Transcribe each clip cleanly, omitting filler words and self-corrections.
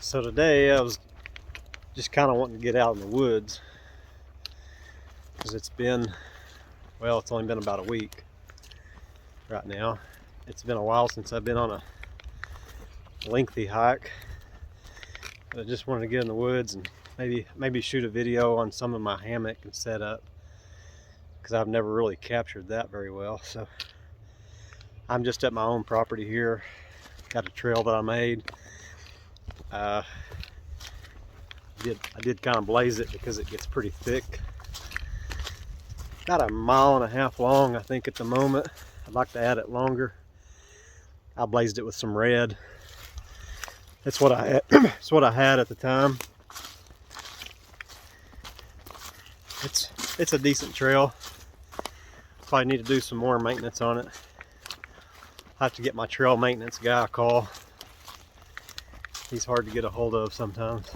So today I was just kind of wanting to get out in the woods because it's been, well, it's only been about a week right now. It's been a while since I've been on a lengthy hike. But I just wanted to get in the woods and maybe shoot a video on some of my hammock and setup, because I've never really captured that very well. So I'm just at my own property here. Got a trail that I made. I did kind of blaze it because it gets pretty thick. About 1.5 miles long, I think, at the moment. I'd like to add it longer. I blazed it with some red. That's what I had. It's what I had at the time. It's a decent trail. Probably need to do some more maintenance on it. I'll have to get my trail maintenance guy a call. He's hard to get a hold of sometimes.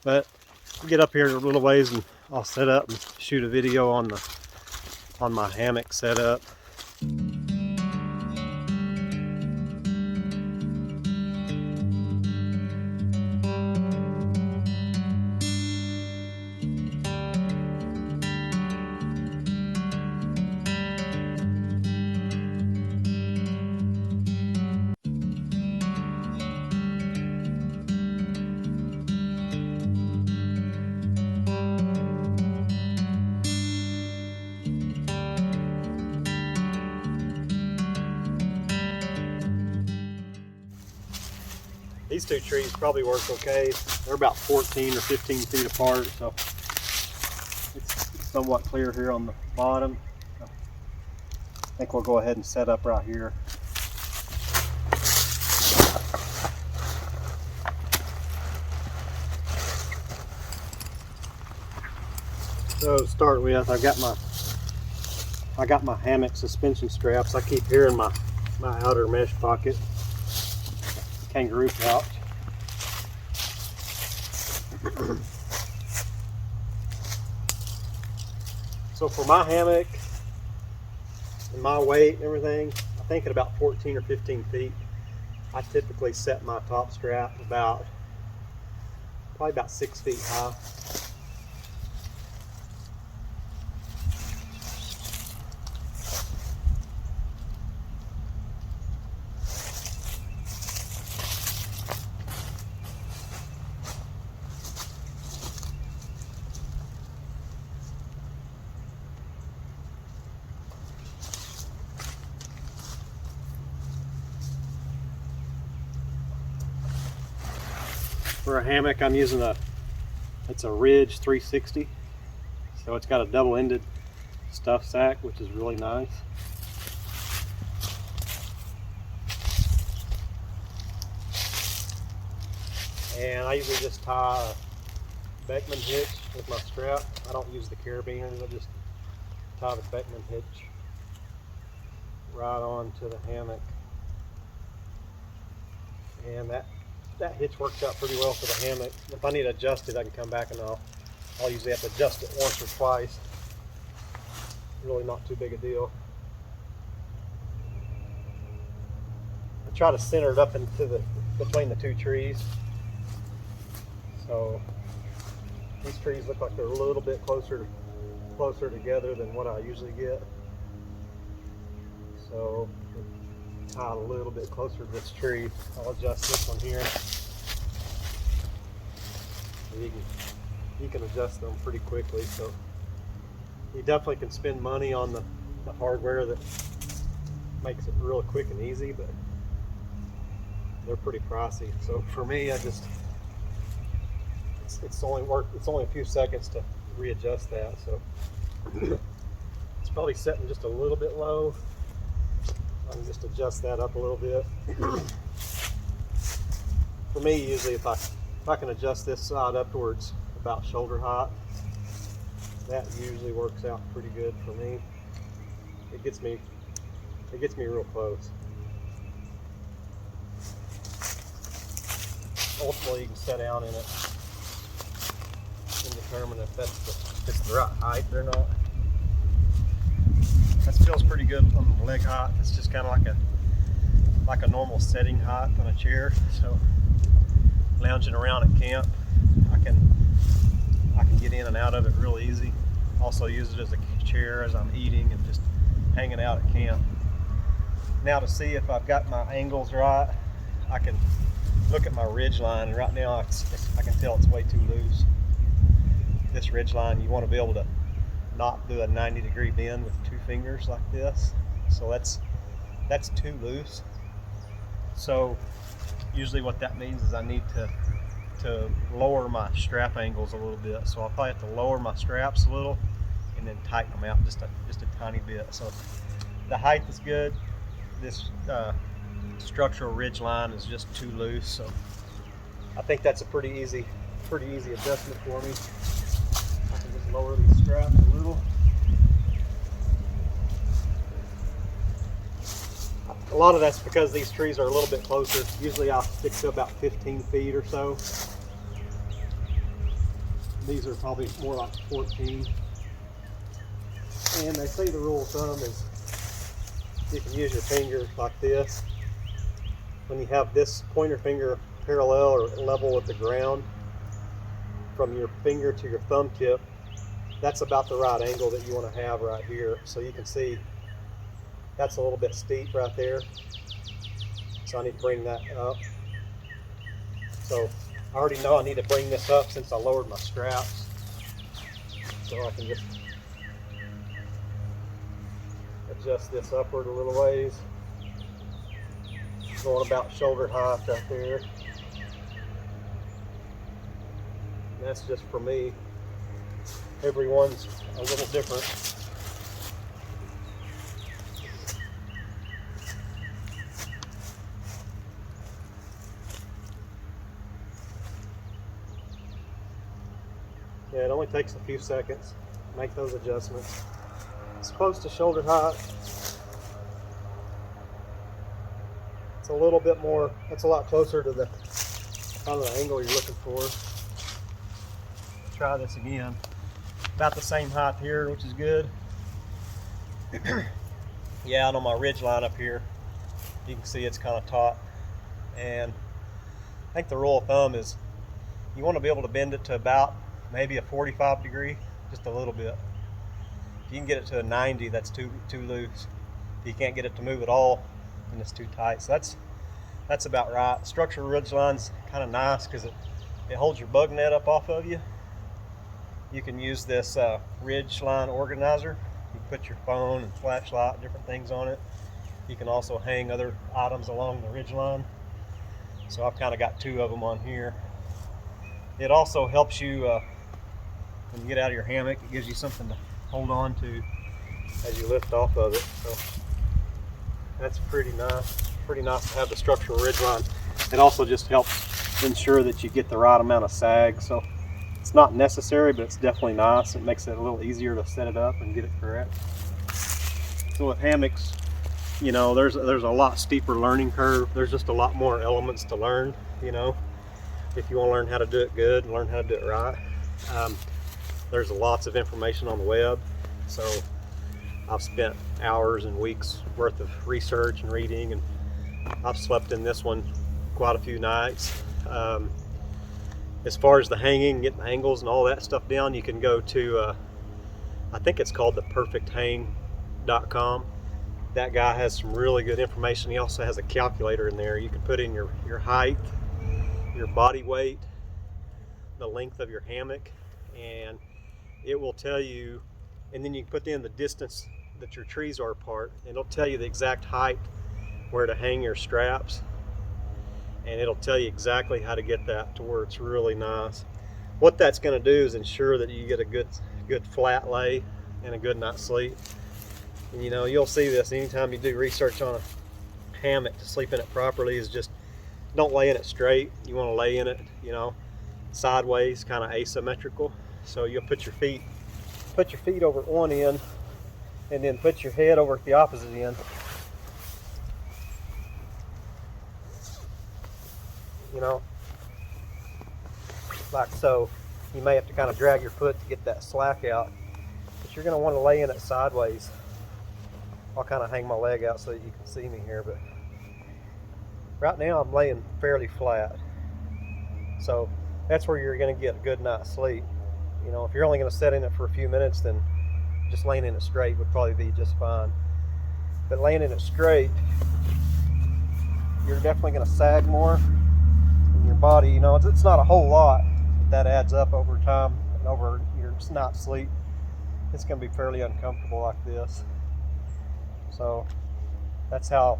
But I'll get up here a little ways and I'll set up and shoot a video on my hammock setup. These two trees probably work okay. They're about 14 or 15 feet apart, so it's somewhat clear here on the bottom. So I think we'll go ahead and set up right here. So to start with, I got my hammock suspension straps. I keep here in my outer mesh pocket. Kangaroo pouch. So for my hammock and my weight and everything, I think at about 14 or 15 feet, I typically set my top strap probably about 6 feet high. For a hammock, I'm using it's a Ridge 360, so it's got a double-ended stuff sack, which is really nice. And I usually just tie a Beckman hitch with my strap. I don't use the carabiners, I just tie the Beckman hitch right onto the hammock. And that hitch works out pretty well for the hammock. If I need to adjust it, I can come back and I'll usually have to adjust it once or twice. Really not too big a deal. I try to center it up into between the two trees. So these trees look like they're a little bit closer together than what I usually get. So tie it a little bit closer to this tree. I'll adjust this one here. You can adjust them pretty quickly, so you definitely can spend money on the hardware that makes it real quick and easy, but they're pretty pricey. So for me, it's only a few seconds to readjust that. So it's probably setting just a little bit low. I can just adjust that up a little bit. For me, usually if I can adjust this side up towards about shoulder height, that usually works out pretty good for me. It gets me real close. Ultimately, you can set down in it and determine if it's the right height or not. That feels pretty good on the leg height. It's just kind of like like a normal setting height on a chair. So lounging around at camp, I can get in and out of it real easy. Also use it as a chair as I'm eating and just hanging out at camp. Now to see if I've got my angles right, I can look at my ridge line, and right now I can tell it's way too loose. This ridge line, you want to be able to not do a 90-degree bend with 2 fingers like this. So that's too loose. So usually what that means is I need to lower my strap angles a little bit. So I'll probably have to lower my straps a little and then tighten them out just a tiny bit. So the height is good. This structural ridge line is just too loose. So I think that's a pretty easy adjustment for me. I can just lower these straps a little. A lot of that's because these trees are a little bit closer. Usually I'll stick to about 15 feet or so. These are probably more like 14. And they say the rule of thumb is you can use your finger like this. When you have this pointer finger parallel or level with the ground, from your finger to your thumb tip, that's about the right angle that you want to have right here. So you can see that's a little bit steep right there. So I need to bring that up. So I already know I need to bring this up since I lowered my straps. So I can just adjust this upward a little ways. Going about shoulder height right there. And that's just for me. Everyone's a little different. Yeah, it only takes a few seconds to make those adjustments. It's close to shoulder height. It's a little bit more, that's a lot closer to the kind of the angle you're looking for. Try this again. About the same height here, which is good. Yeah, and on my ridge line up here, you can see it's kind of taut. And I think the rule of thumb is you want to be able to bend it to about maybe a 45 degree, just a little bit. If you can get it to a 90, that's too loose. If you can't get it to move at all, then it's too tight. So that's about right. Structural ridge line's kind of nice because it holds your bug net up off of you. You can use this ridge line organizer. You can put your phone and flashlight, different things on it. You can also hang other items along the ridge line. So I've kind of got 2 of them on here. It also helps you when you get out of your hammock. It gives you something to hold on to as you lift off of it. So that's pretty nice. Pretty nice to have the structural ridge line. It also just helps ensure that you get the right amount of sag. So it's not necessary, but it's definitely nice. It makes it a little easier to set it up and get it correct. So with hammocks, you know, there's a lot steeper learning curve. There's just a lot more elements to learn, you know, if you want to learn how to do it good and learn how to do it right. There's lots of information on the web. So I've spent hours and weeks worth of research and reading, and I've slept in this one quite a few nights. As far as the hanging, getting the angles and all that stuff down, you can go to, I think it's called theperfecthang.com. That guy has some really good information. He also has a calculator in there. You can put in your height, your body weight, the length of your hammock, and it will tell you, and then you can put in the distance that your trees are apart, and it'll tell you the exact height where to hang your straps, and it'll tell you exactly how to get that to where it's really nice. What that's going to do is ensure that you get a good flat lay and a good night's sleep. And you know, you'll see this anytime you do research on a hammock to sleep in it properly, is just don't lay in it straight. You want to lay in it, you know, sideways, kind of asymmetrical. So you'll put your feet over at one end and then put your head over at the opposite end. You know, like so. You may have to kind of drag your foot to get that slack out, but you're going to want to lay in it sideways. I'll kind of hang my leg out so that you can see me here, but Right now I'm laying fairly flat. So that's where you're going to get a good night's sleep. You know, if you're only going to sit in it for a few minutes, then just laying in it straight would probably be just fine. But laying in it straight, you're definitely going to sag more in your body. You know, it's not a whole lot, but that adds up over time and over your night sleep. It's going to be fairly uncomfortable like this. So that's how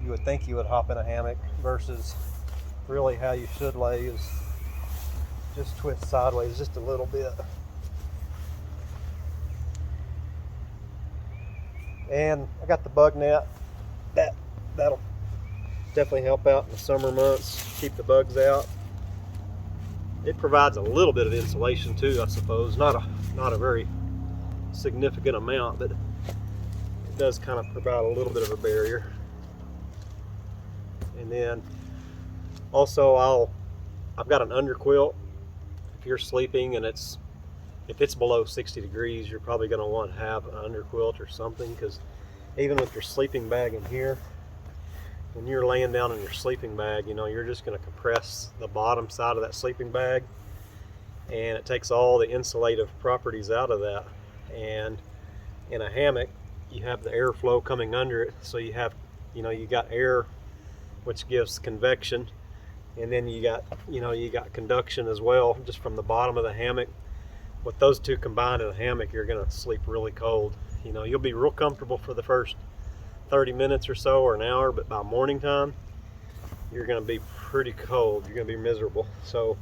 you would think you would hop in a hammock, versus really how you should lay is just twist sideways just a little bit. And I got the bug net. That'll definitely help out in the summer months, keep the bugs out. It provides a little bit of insulation too, I suppose. Not a very significant amount, but it does kind of provide a little bit of a barrier. And then also I've got an under quilt. If you're sleeping and if it's below 60 degrees, you're probably going to want to have an under quilt or something, because even with your sleeping bag in here, when you're laying down in your sleeping bag, you know, you're just going to compress the bottom side of that sleeping bag, and it takes all the insulative properties out of that. And in a hammock, you have the airflow coming under it, so you have, you know, you got air, which gives convection, and then you got conduction as well, just from the bottom of the hammock. With those two combined in a hammock, you're going to sleep really cold. You know, you'll be real comfortable for the first 30 minutes or so, or an hour, but by morning time, you're going to be pretty cold. You're going to be miserable. So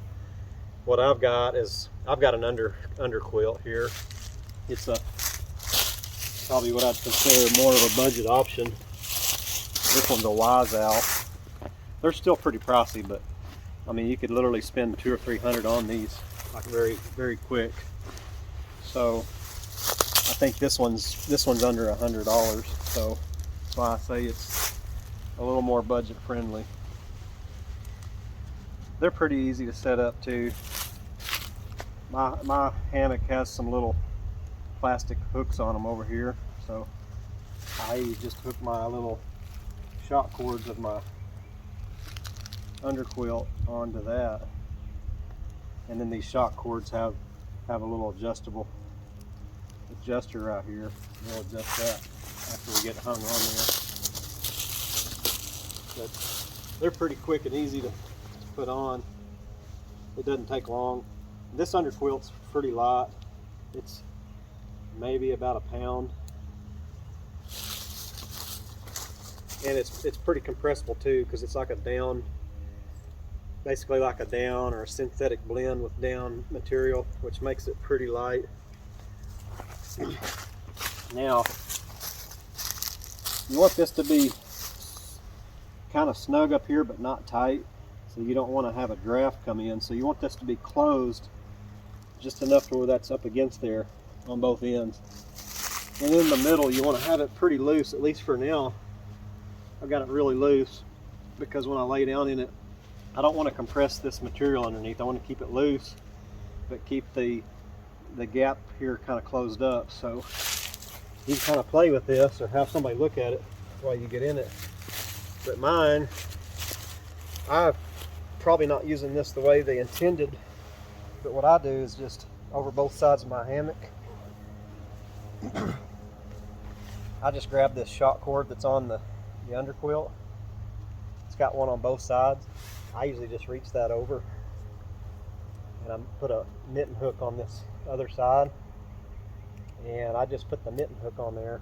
what I've got an under quilt here. It's probably what I'd consider more of a budget option. This one's a Wise Owl. They're still pretty pricey, but I mean, you could literally spend $200 or $300 on these, like very, very quick. So I think this one's under $100. So that's why I say it's a little more budget friendly. They're pretty easy to set up too. My hammock has some little plastic hooks on them over here, so I just hook my little shock cords of my under quilt onto that, and then these shock cords have a little adjuster right here. We'll adjust that after we get it hung on there. But they're pretty quick and easy to put on. It doesn't take long. This under quilt's pretty light. It's maybe about a pound, and it's pretty compressible too, because it's like a down, basically like a down or a synthetic blend with down material, which makes it pretty light. Now you want this to be kind of snug up here but not tight, so you don't want to have a draft come in. So you want this to be closed just enough to where that's up against there on both ends. And in the middle you want to have it pretty loose, at least for now. I've got it really loose because when I lay down in it, I don't want to compress this material underneath. I want to keep it loose, but keep the gap here kind of closed up. So you can kind of play with this or have somebody look at it while you get in it. But mine, I'm probably not using this the way they intended, but what I do is just over both sides of my hammock, I just grab this shock cord that's on the under quilt. It's got one on both sides. I usually just reach that over, and I put a knitting hook on this other side, and I just put the knitting hook on there.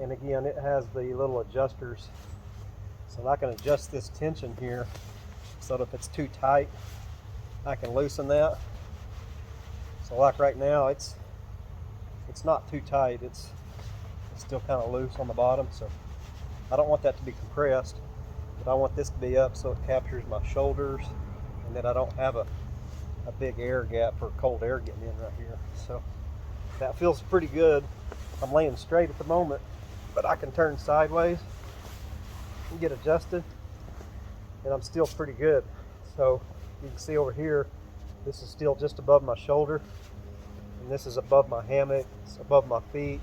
And again, it has the little adjusters, so I can adjust this tension here, so that if it's too tight, I can loosen that. So like right now, it's not too tight. It's still kind of loose on the bottom, so I don't want that to be compressed, but I want this to be up so it captures my shoulders, and then I don't have a big air gap for cold air getting in right here. So that feels pretty good. I'm laying straight at the moment, but I can turn sideways and get adjusted, and I'm still pretty good. So you can see over here, this is still just above my shoulder, and this is above my hammock, it's above my feet.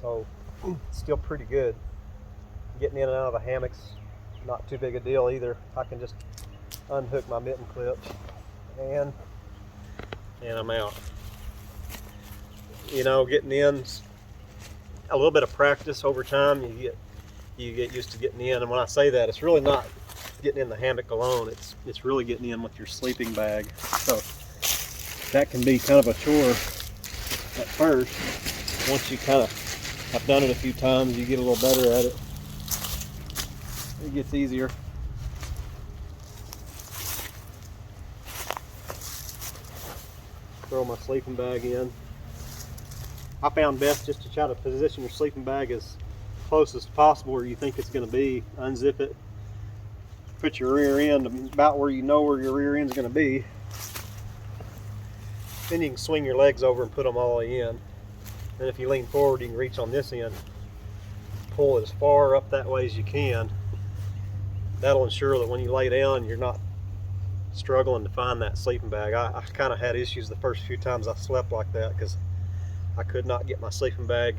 So it's still pretty good. Getting in and out of the hammocks not too big a deal either. I can just unhook my mitten clips and I'm out. You know, getting in, a little bit of practice over time, you get used to getting in. And when I say that, it's really not getting in the hammock alone. It's really getting in with your sleeping bag. So that can be kind of a chore at first. Once you kind of have done it a few times, you get a little better at it. It gets easier. Throw my sleeping bag in. I found best just to try to position your sleeping bag as close as possible where you think it's going to be. Unzip it, put your rear end about where you know where your rear end is going to be. Then you can swing your legs over and put them all the way in. And if you lean forward, you can reach on this end, pull it as far up that way as you can. That'll ensure that when you lay down, you're not struggling to find that sleeping bag. I kind of had issues the first few times I slept like that because I could not get my sleeping bag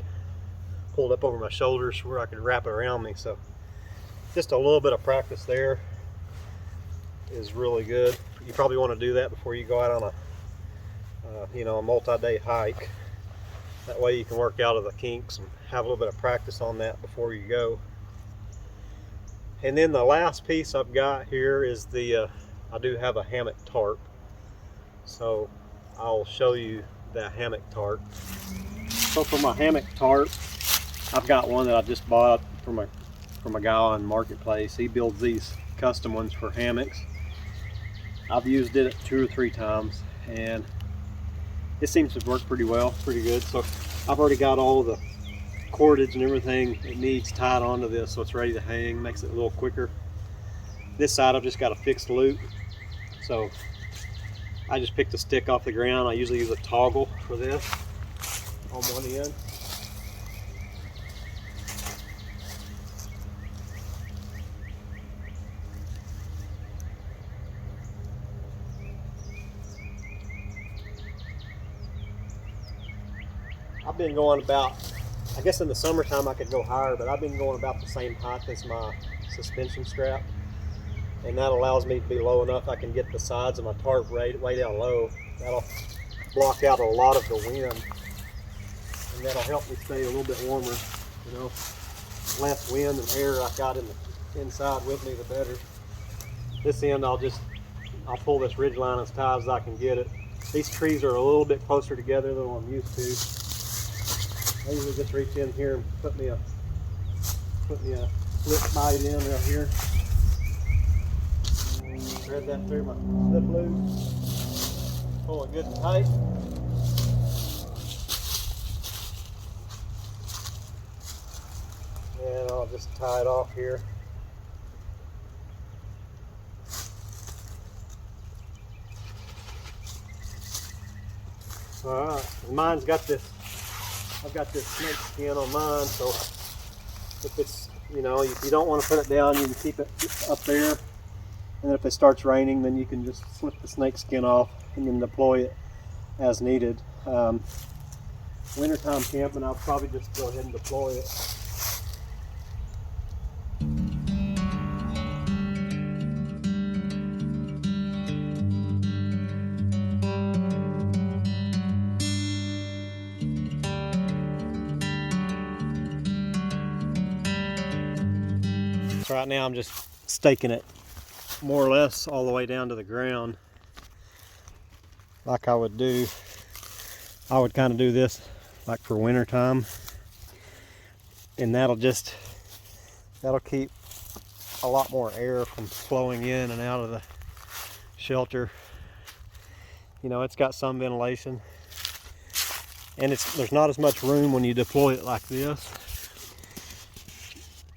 pulled up over my shoulders where I could wrap it around me. So just a little bit of practice there is really good. You probably want to do that before you go out on a multi-day hike. That way you can work out of the kinks and have a little bit of practice on that before you go. And then the last piece I've got here is I do have a hammock tarp. So I'll show you that hammock tarp. So for my hammock tarp, I've got one that I just bought from a guy on Marketplace. He builds these custom ones for hammocks. I've used it 2 or 3 times and it seems to work pretty well, pretty good. So I've already got all the cordage and everything it needs tied onto this, so it's ready to hang. Makes it a little quicker. This side I've just got a fixed loop, so I just picked a stick off the ground. I usually use a toggle for this on one end. I've been going about, I guess in the summertime I could go higher, but I've been going about the same height as my suspension strap. And that allows me to be low enough I can get the sides of my tarp way down low. That'll block out a lot of the wind. And that'll help me stay a little bit warmer. You know, less wind and air I've got in the inside with me, the better. This end I'll pull this ridge line as tight as I can get it. These trees are a little bit closer together than what I'm used to. I usually just reach in here and put me a slip bite in right here. Thread that through my slip loop. Pull it good and tight. And I'll just tie it off here. Alright, mine's got this, I've got this snake skin on mine, so if it's, if you don't want to put it down, you can keep it up there. And then if it starts raining, then you can just slip the snake skin off and then deploy it as needed. Wintertime camping, I'll probably just go ahead and deploy it. So right now I'm just staking it more or less all the way down to the ground like I would do. I would kind of do this like for winter time, and that'll keep a lot more air from flowing in and out of the shelter. It's got some ventilation, and there's not as much room when you deploy it like this,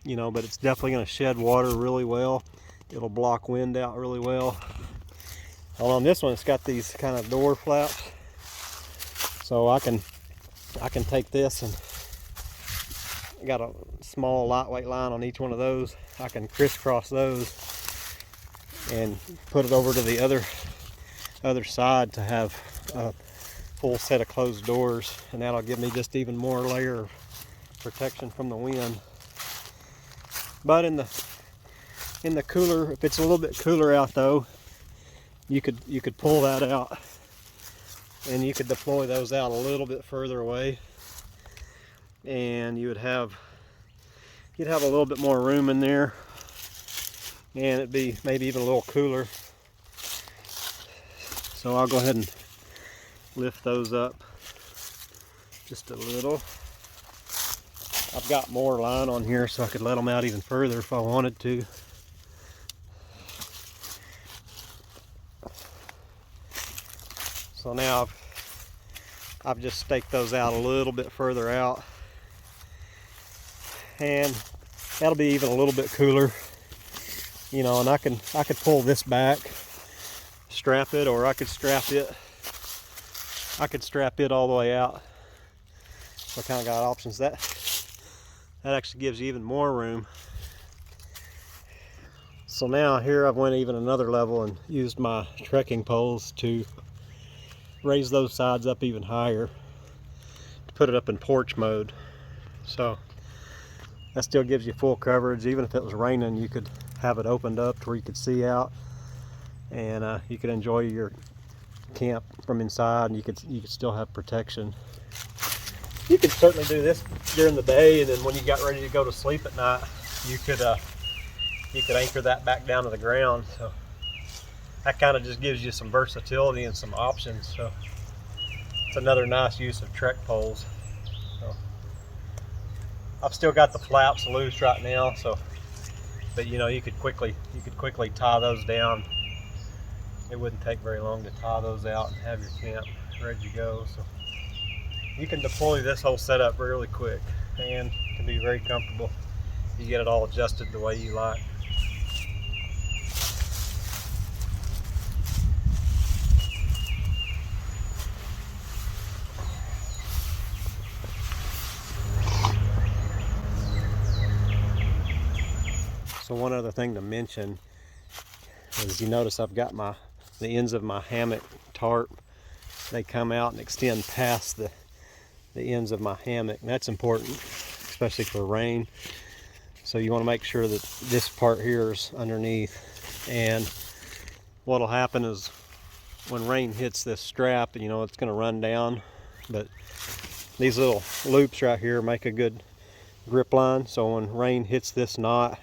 but it's definitely going to shed water really well. It'll block wind out really well. On this one, it's got these kind of door flaps, so I can take this, and I got a small lightweight line on each one of those. I can crisscross those and put it over to the other side to have a full set of closed doors, and that'll give me just even more layer of protection from the wind. But in the in the cooler, if it's a little bit cooler out though, you could pull that out and you could deploy those out a little bit further away, and you'd have a little bit more room in there, and it'd be maybe even a little cooler. So I'll go ahead and lift those up just a little. I've got more line on here so I could let them out even further if I wanted to. So now I've just staked those out a little bit further out, and that'll be even a little bit cooler, you know. And I could pull this back, strap it, or I could strap it all the way out. So I kind of got options. That actually gives you even more room. So now here I've went even another level and used my trekking poles to raise those sides up even higher to put it up in porch mode. So that still gives you full coverage. Even if it was raining, you could have it opened up to where you could see out, and you could enjoy your camp from inside, and you could still have protection. You could certainly do this during the day, and then when you got ready to go to sleep at night, you could anchor that back down to the ground. So that kind of just gives you some versatility and some options. So it's another nice use of trek poles. So I've still got the flaps loose right now, so, but you know, you could quickly tie those down. It wouldn't take very long to tie those out and have your camp ready to go. So you can deploy this whole setup really quick and it can be very comfortable. You get it all adjusted the way you like. So one other thing to mention is, you notice I've got the ends of my hammock tarp. They come out and extend past the ends of my hammock, and that's important, especially for rain. So you want to make sure that this part here is underneath, and what'll happen is when rain hits this strap, you know, it's going to run down, but these little loops right here make a good grip line. So when rain hits this knot,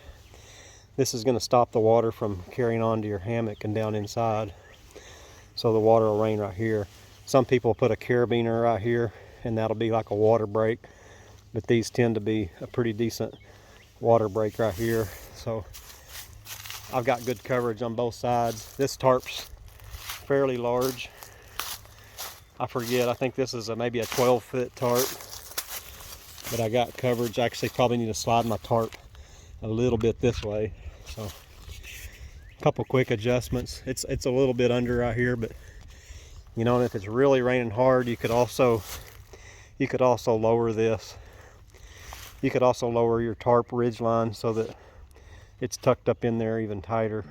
this is going to stop the water from carrying on to your hammock and down inside. So the water will rain right here. Some people put a carabiner right here, and that'll be like a water break, but these tend to be a pretty decent water break right here. So I've got good coverage on both sides. This tarp's fairly large. I forget, I think this is maybe a 12-foot tarp, but I got coverage. I actually probably need to slide my tarp a little bit this way. So a couple quick adjustments. It's a little bit under right here, but you know, and if it's really raining hard, you could also lower this. You could also lower your tarp ridge line so that it's tucked up in there even tighter.